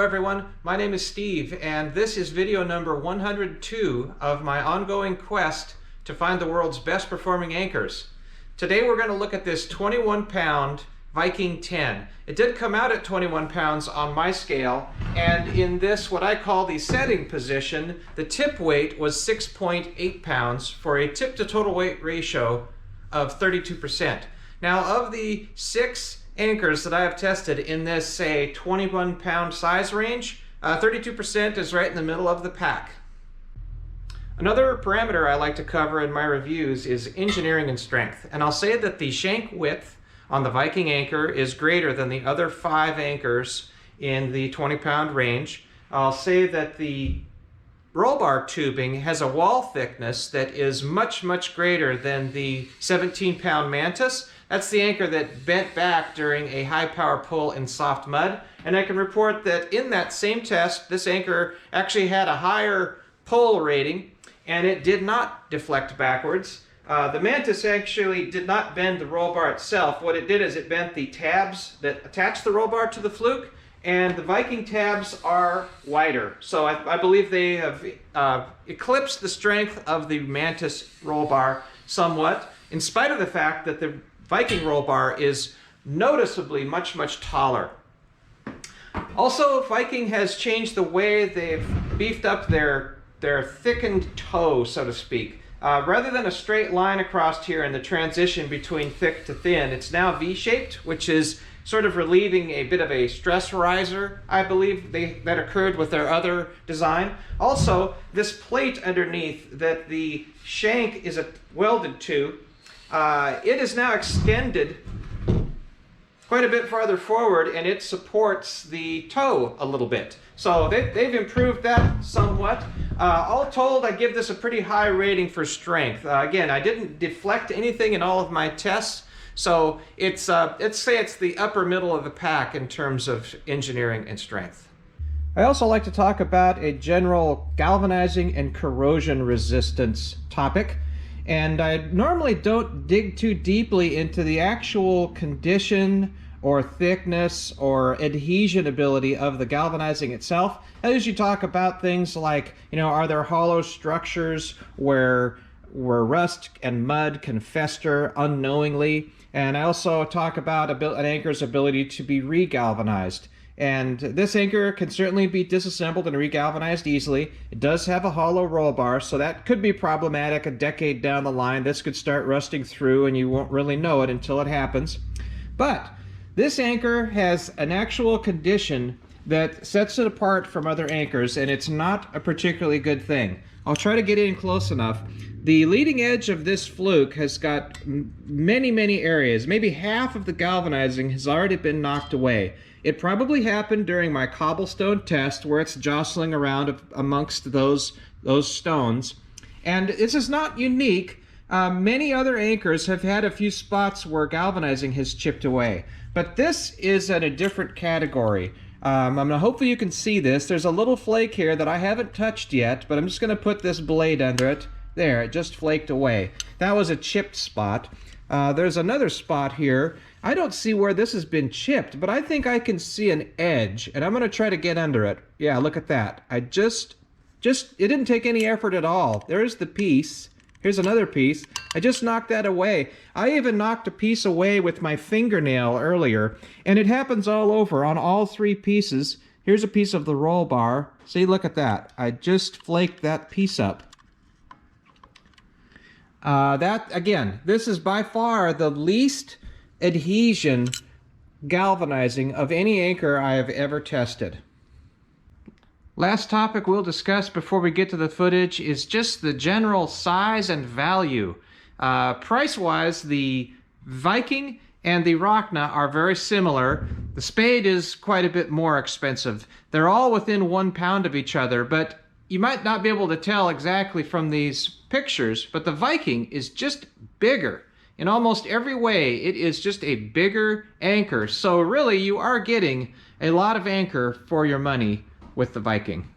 everyone, my name is Steve and this is video number 102 of my ongoing quest to find the world's best performing anchors. Today we're going to look at this 21-pound Viking 10. It did come out at 21 pounds on my scale, and in this what I call the setting position, the tip weight was 6.8 pounds for a tip to total weight ratio of 32%. Now, of the 6 anchors that I have tested in this, say, 21-pound size range, 32% is right in the middle of the pack. Another parameter I like to cover in my reviews is engineering and strength, and I'll say that the shank width on the Viking anchor is greater than the other 5 anchors in the 20-pound range. I'll say that the roll bar tubing has a wall thickness that is much greater than the 17-pound Mantis. That's the anchor that bent back during a high power pull in soft mud, and I can report that in that same test this anchor actually had a higher pull rating and it did not deflect backwards. The Mantis actually did not bend the roll bar itself. What it did is it bent the tabs that attach the roll bar to the fluke, and the Viking tabs are wider. So I believe they have eclipsed the strength of the Mantis roll bar somewhat, in spite of the fact that the Viking roll bar is noticeably much taller. Also, Viking has changed the way they've beefed up their thickened toe, so to speak. Rather than a straight line across here in the transition between thick to thin, it's now V-shaped, which is sort of relieving a bit of a stress riser, I believe, that occurred with their other design. Also, this plate underneath that the shank is welded to, it is now extended quite a bit farther forward, and it supports the toe a little bit. So they've improved that somewhat. All told, I give this a pretty high rating for strength. Again, I didn't deflect anything in all of my tests, so let's say it's the upper middle of the pack in terms of engineering and strength. I also like to talk about a general galvanizing and corrosion resistance topic. And I normally don't dig too deeply into the actual condition or thickness or adhesion ability of the galvanizing itself. I usually talk about things like, are there hollow structures where rust and mud can fester unknowingly? And I also talk about an anchor's ability to be regalvanized. And this anchor can certainly be disassembled and regalvanized easily. It does have a hollow roll bar, so that could be problematic a decade down the line. This could start rusting through and you won't really know it until it happens. But this anchor has an actual condition that sets it apart from other anchors, and it's not a particularly good thing. I'll try to get in close enough. The leading edge of this fluke has got many areas. Maybe half of the galvanizing has already been knocked away. It probably happened during my cobblestone test where it's jostling around amongst those stones. And this is not unique. Many other anchors have had a few spots where galvanizing has chipped away. But this is in a different category. Hopefully you can see this. There's a little flake here that I haven't touched yet, but I'm just going to put this blade under it. There, it just flaked away. That was a chipped spot. There's another spot here. I don't see where this has been chipped, but I think I can see an edge, and I'm going to try to get under it. Yeah, look at that. It didn't take any effort at all. There's the piece. Here's another piece. I just knocked that away. I even knocked a piece away with my fingernail earlier, and it happens all over on all 3 pieces. Here's a piece of the roll bar. See, look at that. I just flaked that piece up. Again, this is by far the least adhesion galvanizing of any anchor I have ever tested. Last topic we'll discuss before we get to the footage is just the general size and value. Price-wise, the Viking and the Rockna are very similar. The Spade is quite a bit more expensive. They're all within 1 pound of each other, but you might not be able to tell exactly from these pictures, but the Viking is just bigger. In almost every way, it is just a bigger anchor. So really, you are getting a lot of anchor for your money with the Viking.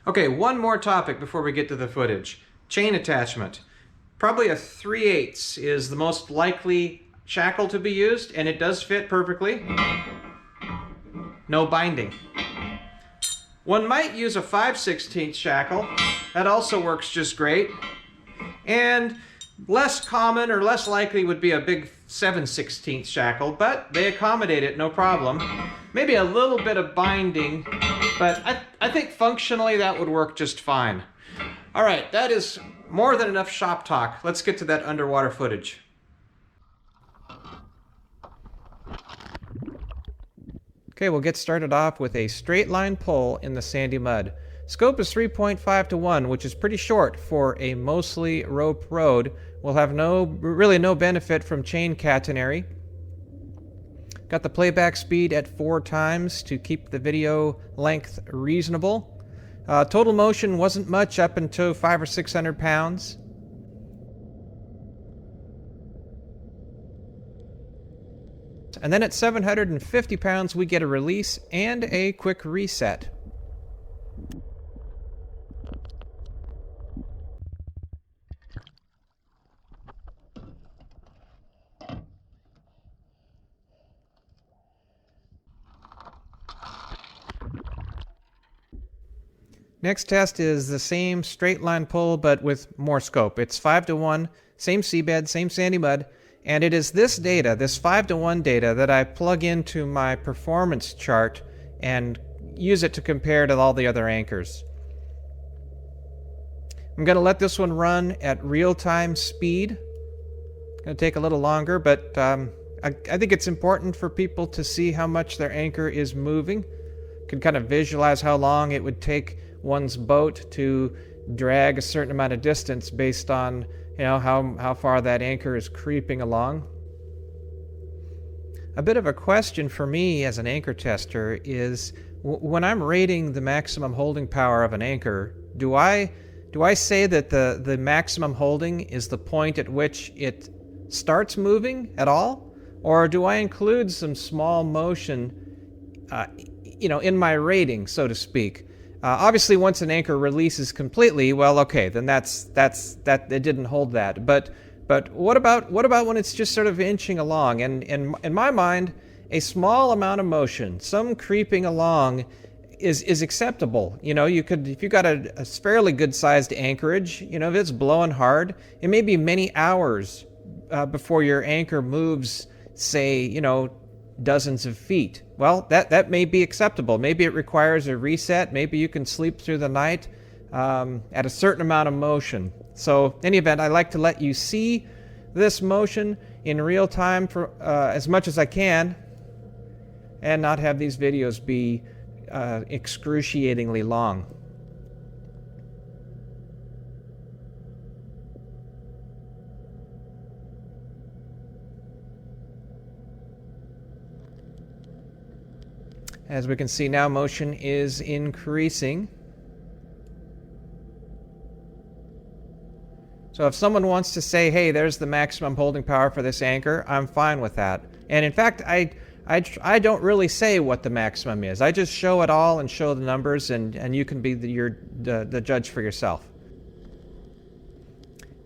Okay, one more topic before we get to the footage. Chain attachment. Probably a 3/8 is the most likely shackle to be used, and it does fit perfectly. no binding. One might use a 5/16 shackle. That also works just great. And less common or less likely would be a big 7/16 shackle, but they accommodate it no problem. Maybe a little bit of binding, but I think functionally that would work just fine. All right, that is more than enough shop talk. Let's get to that underwater footage. Okay, we'll get started off with a straight line pull in the sandy mud. Scope is 3.5 to 1, which is pretty short for a mostly rope road. We'll have really no benefit from chain catenary. Got the playback speed at 4 times to keep the video length reasonable. Total motion wasn't much up until 500 or 600 pounds. And then at 750 pounds, we get a release and a quick reset. Next test is the same straight line pull, but with more scope. It's 5 to 1, same seabed, same sandy mud. And it is this data, this 5 to 1 data, that I plug into my performance chart and use it to compare to all the other anchors. I'm going to let this one run at real-time speed. It's going to take a little longer, but I think it's important for people to see how much their anchor is moving. You can kind of visualize how long it would take one's boat to drag a certain amount of distance based on how far that anchor is creeping along. A bit of a question for me as an anchor tester is when I'm rating the maximum holding power of an anchor, do I say that the maximum holding is the point at which it starts moving at all? Or do I include some small motion in my rating, so to speak? Obviously, once an anchor releases completely, well, okay, then that's it didn't hold that. But what about when it's just sort of inching along? And in my mind, a small amount of motion, some creeping along, is acceptable. You could, if you got a fairly good-sized anchorage, if it's blowing hard, it may be many hours before your anchor moves, say, dozens of feet. Well, that may be acceptable. Maybe it requires a reset. Maybe you can sleep through the night at a certain amount of motion. So, in any event, I like to let you see this motion in real time for as much as I can, and not have these videos be excruciatingly long. As we can see now, motion is increasing. So if someone wants to say, hey, there's the maximum holding power for this anchor, I'm fine with that. And in fact, I don't really say what the maximum is. I just show it all and show the numbers, and you can be the judge for yourself.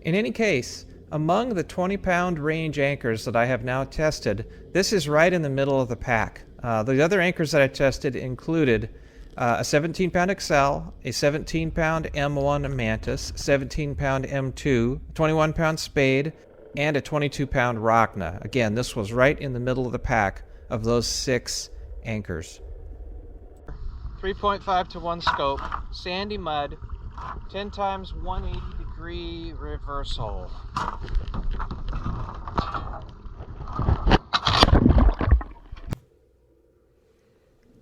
In any case, among the 20-pound range anchors that I have now tested, this is right in the middle of the pack. The other anchors that I tested included a 17-pound Excel, a 17-pound M1 Mantis, 17-pound M2, 21-pound Spade, and a 22-pound Rockna. Again, this was right in the middle of the pack of those 6 anchors. 3.5 to 1 scope, sandy mud, 10 times 180-degree reversal.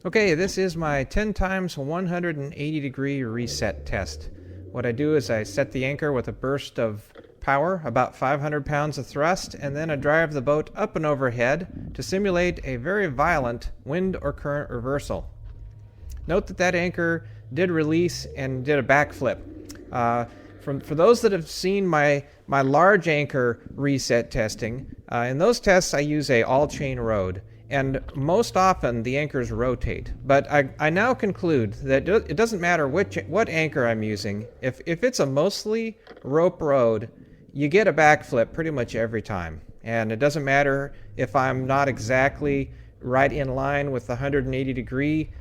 Okay, this is my 10 times 180-degree reset test. What I do is I set the anchor with a burst of power, about 500 pounds of thrust, and then I drive the boat up and overhead to simulate a very violent wind or current reversal. Note that anchor did release and did a backflip. For those that have seen my large anchor reset testing, in those tests I use a all-chain rode. And most often the anchors rotate. But I now conclude that it doesn't matter what anchor I'm using. If it's a mostly rope rode, you get a backflip pretty much every time. And it doesn't matter if I'm not exactly right in line with the 180-degree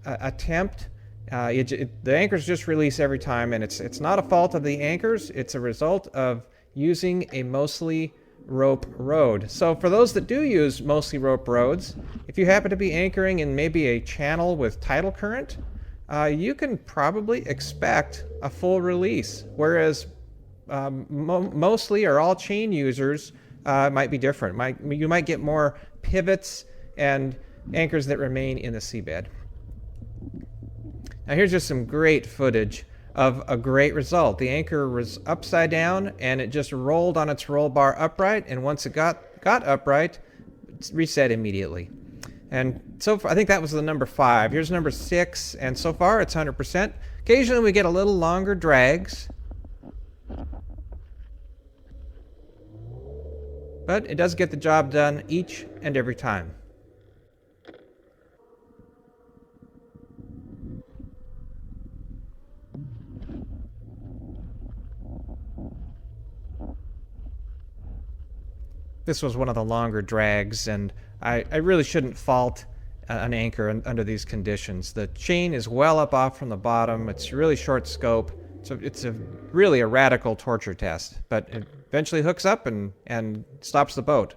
attempt. The anchors just release every time, and it's not a fault of the anchors. It's a result of using a mostly rope rode. So for those that do use mostly rope rods, if you happen to be anchoring in maybe a channel with tidal current, you can probably expect a full release, whereas mostly or all chain users might be different. You might get more pivots and anchors that remain in the seabed. Now here's just some great footage of a great result. The anchor was upside down and it just rolled on its roll bar upright, and once it got upright, it's reset immediately. And so far, I think that was the number 5. Here's number 6, and so far it's 100%. Occasionally we get a little longer drags, but it does get the job done each and every time. This was one of the longer drags, and I really shouldn't fault an anchor under these conditions. The chain is well up off from the bottom. It's really short scope. So it's really a radical torture test, but it eventually hooks up and stops the boat.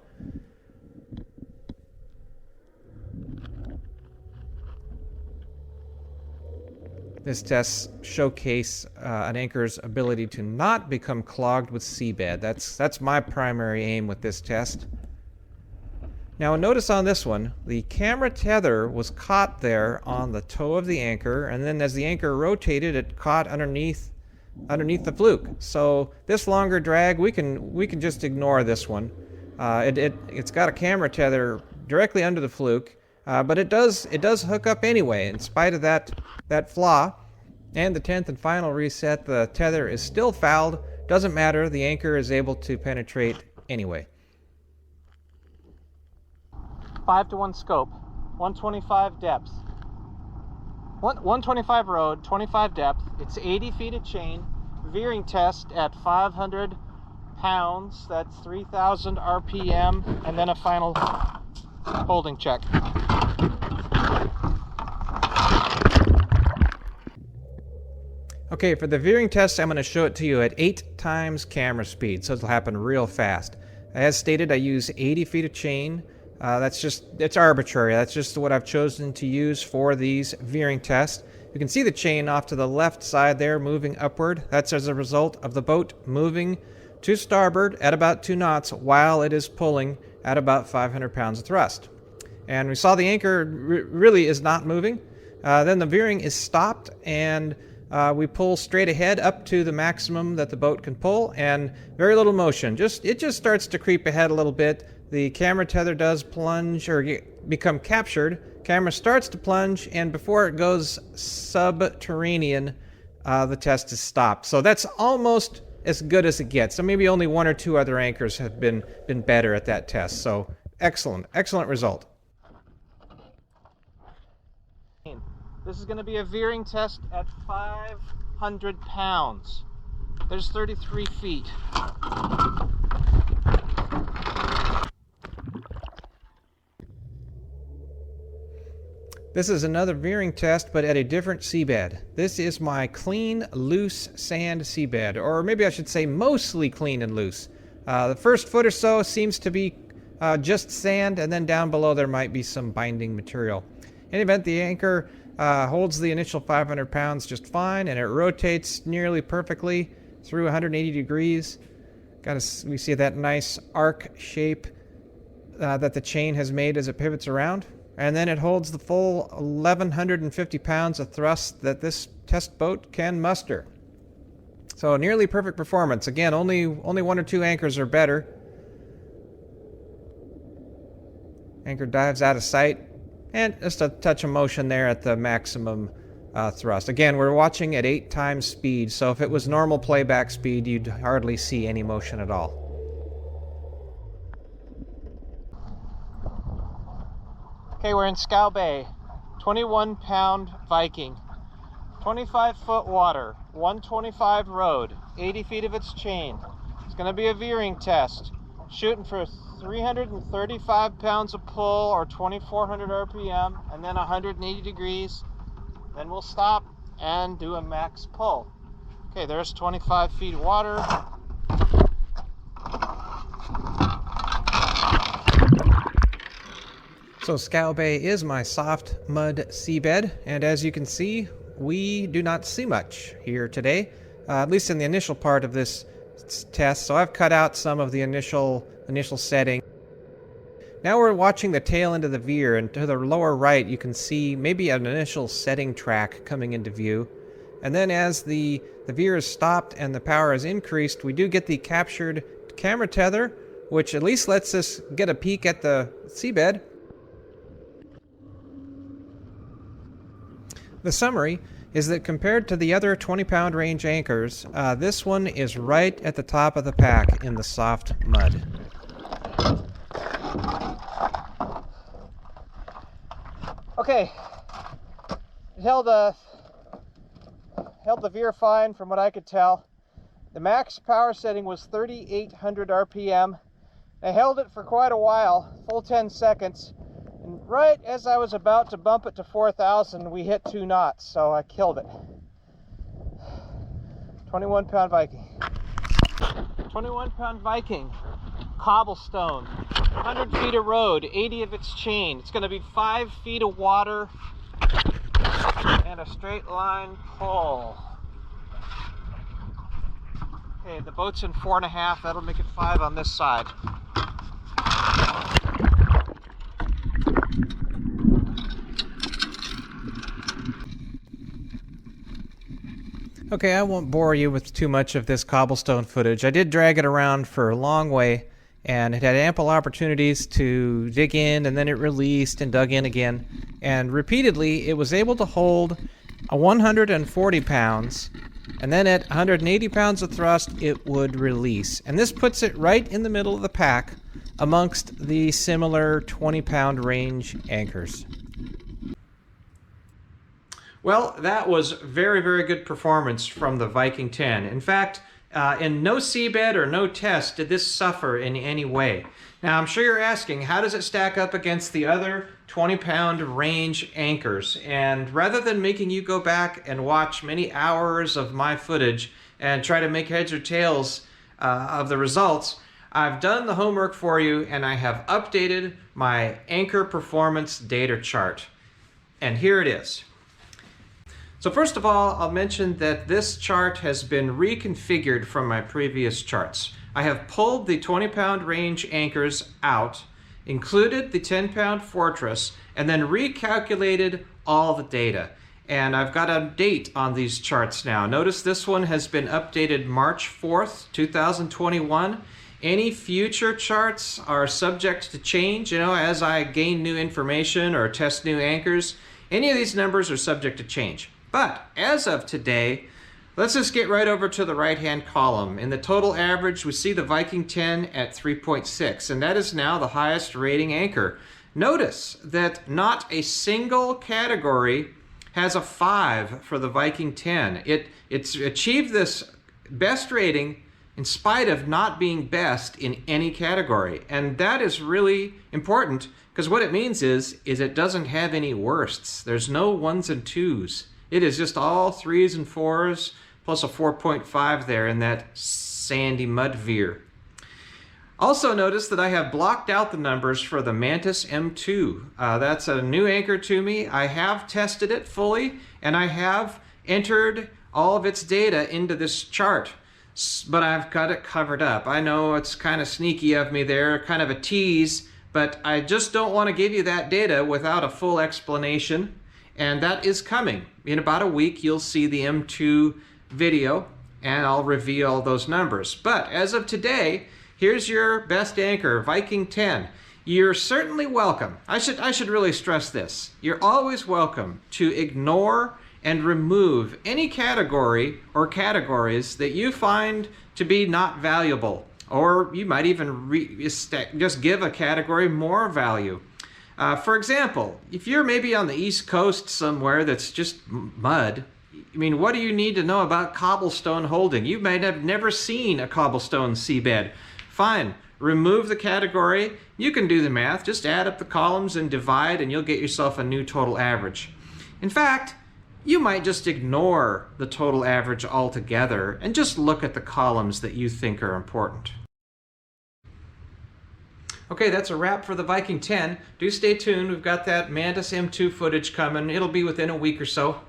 This test showcase an anchor's ability to not become clogged with seabed. That's my primary aim with this test. Now notice on this one, the camera tether was caught there on the toe of the anchor, and then as the anchor rotated, it caught underneath the fluke. So this longer drag, we can just ignore this one. It's got a camera tether directly under the fluke, but it does hook up anyway in spite of that flaw. And the 10th and final reset, the tether is still fouled. Doesn't matter, the anchor is able to penetrate anyway. 5-to-1 scope, 125 depth. 125 rode, 25 depth. It's 80 feet of chain. Veering test at 500 pounds. That's 3,000 RPM, and then a final holding check. Okay, for the veering test, I'm going to show it to you at 8 times camera speed, so it'll happen real fast. As stated, I use 80 feet of chain. It's arbitrary. That's just what I've chosen to use for these veering tests. You can see the chain off to the left side there moving upward. That's as a result of the boat moving to starboard at about 2 knots while it is pulling at about 500 pounds of thrust. And we saw the anchor really is not moving. Then the veering is stopped, and we pull straight ahead up to the maximum that the boat can pull, and very little motion. It just starts to creep ahead a little bit. The camera tether does plunge or become captured. Camera starts to plunge, and before it goes subterranean, the test is stopped. So that's almost as good as it gets. So maybe only 1 or 2 other anchors have been better at that test. So excellent result. This is going to be a veering test at 500 pounds. There's 33 feet. This is another veering test, but at a different seabed. This is my clean, loose sand seabed, or maybe I should say mostly clean and loose. The first foot or so seems to be just sand, and then down below there might be some binding material. In any event, the anchor holds the initial 500 pounds just fine, and it rotates nearly perfectly through 180 degrees. We see that nice arc shape that the chain has made as it pivots around. And then it holds the full 1,150 pounds of thrust that this test boat can muster. So nearly perfect performance. Again, only 1 or 2 anchors are better. Anchor dives out of sight, and just a touch of motion there at the maximum thrust. Again, we're watching at 8 times speed, so if it was normal playback speed, you'd hardly see any motion at all. Okay, we're in Scow Bay, 21-pound Viking, 25-foot water, 125 rode, 80 feet of its chain. It's going to be a veering test, shooting for 335 pounds of pull, or 2400 RPM, and then 180 degrees. Then we'll stop and do a max pull. Okay, there's 25 feet of water. So Scow Bay is my soft mud seabed, and as you can see, we do not see much here today, at least in the initial part of this test. So I've cut out some of the initial setting. Now we're watching the tail end of the veer, and to the lower right you can see maybe an initial setting track coming into view. And then as the veer is stopped and the power is increased, we do get the captured camera tether, which at least lets us get a peek at the seabed. The summary is that compared to the other 20-pound range anchors, this one is right at the top of the pack in the soft mud. Okay, it held the veer fine from what I could tell. The max power setting was 3,800 RPM. I held it for quite a while, full 10 seconds. And right as I was about to bump it to 4,000, we hit 2 knots, so I killed it. 21-pound Viking. 21-pound Viking. Cobblestone. 100 feet of road, 80 of its chain. It's going to be 5 feet of water and a straight line pull. Okay, the boat's in 4.5. That'll make it 5 on this side. Okay, I won't bore you with too much of this cobblestone footage. I did drag it around for a long way, and it had ample opportunities to dig in, and then it released and dug in again. And repeatedly, it was able to hold 140 pounds, and then at 180 pounds of thrust, it would release. And this puts it right in the middle of the pack amongst the similar 20-pound range anchors. Well, that was very, very good performance from the Viking 10. In fact, in no seabed or no test did this suffer in any way. Now, I'm sure you're asking, how does it stack up against the other 20-pound range anchors? And rather than making you go back and watch many hours of my footage and try to make heads or tails of the results, I've done the homework for you, and I have updated my anchor performance data chart. And here it is. So first of all, I'll mention that this chart has been reconfigured from my previous charts. I have pulled the 20-pound range anchors out, included the 10-pound Fortress, and then recalculated all the data. And I've got a date on these charts now. Notice this one has been updated March 4th, 2021. Any future charts are subject to change, as I gain new information or test new anchors. Any of these numbers are subject to change. But as of today, let's just get right over to the right-hand column. In the total average, we see the Viking 10 at 3.6, and that is now the highest rating anchor. Notice that not a single category has a 5 for the Viking 10. It's achieved this best rating in spite of not being best in any category. And that is really important, because what it means is it doesn't have any worsts. There's no 1s and 2s. It is just all 3s and 4s, plus a 4.5 there in that sandy mud veer. Also notice that I have blocked out the numbers for the Mantis M2. That's a new anchor to me. I have tested it fully, and I have entered all of its data into this chart, but I've got it covered up. I know it's kind of sneaky of me there, kind of a tease, but I just don't want to give you that data without a full explanation. And that is coming. In about a week, you'll see the M2 video, and I'll reveal those numbers. But as of today, here's your best anchor, Viking 10. You're certainly welcome. I should really stress this. You're always welcome to ignore and remove any category or categories that you find to be not valuable. Or you might even just give a category more value. For example, if you're maybe on the East Coast somewhere that's just mud, what do you need to know about cobblestone holding? You might have never seen a cobblestone seabed. Fine, remove the category. You can do the math. Just add up the columns and divide, and you'll get yourself a new total average. In fact, you might just ignore the total average altogether and just look at the columns that you think are important. Okay, that's a wrap for the Viking 10. Do stay tuned. We've got that Mantis M2 footage coming. It'll be within a week or so.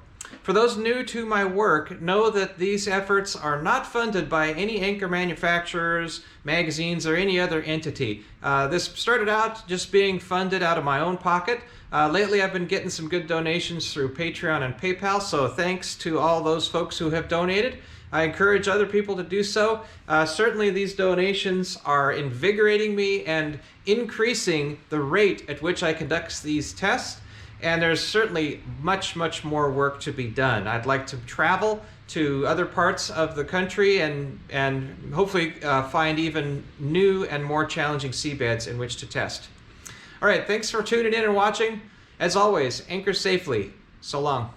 For those new to my work, know that these efforts are not funded by any anchor manufacturers, magazines, or any other entity. This started out just being funded out of my own pocket. Lately I've been getting some good donations through Patreon and PayPal, so thanks to all those folks who have donated. I encourage other people to do so. Certainly these donations are invigorating me and increasing the rate at which I conduct these tests. And there's certainly much, much more work to be done. I'd like to travel to other parts of the country and hopefully find even new and more challenging seabeds in which to test. All right, thanks for tuning in and watching. As always, anchor safely. So long.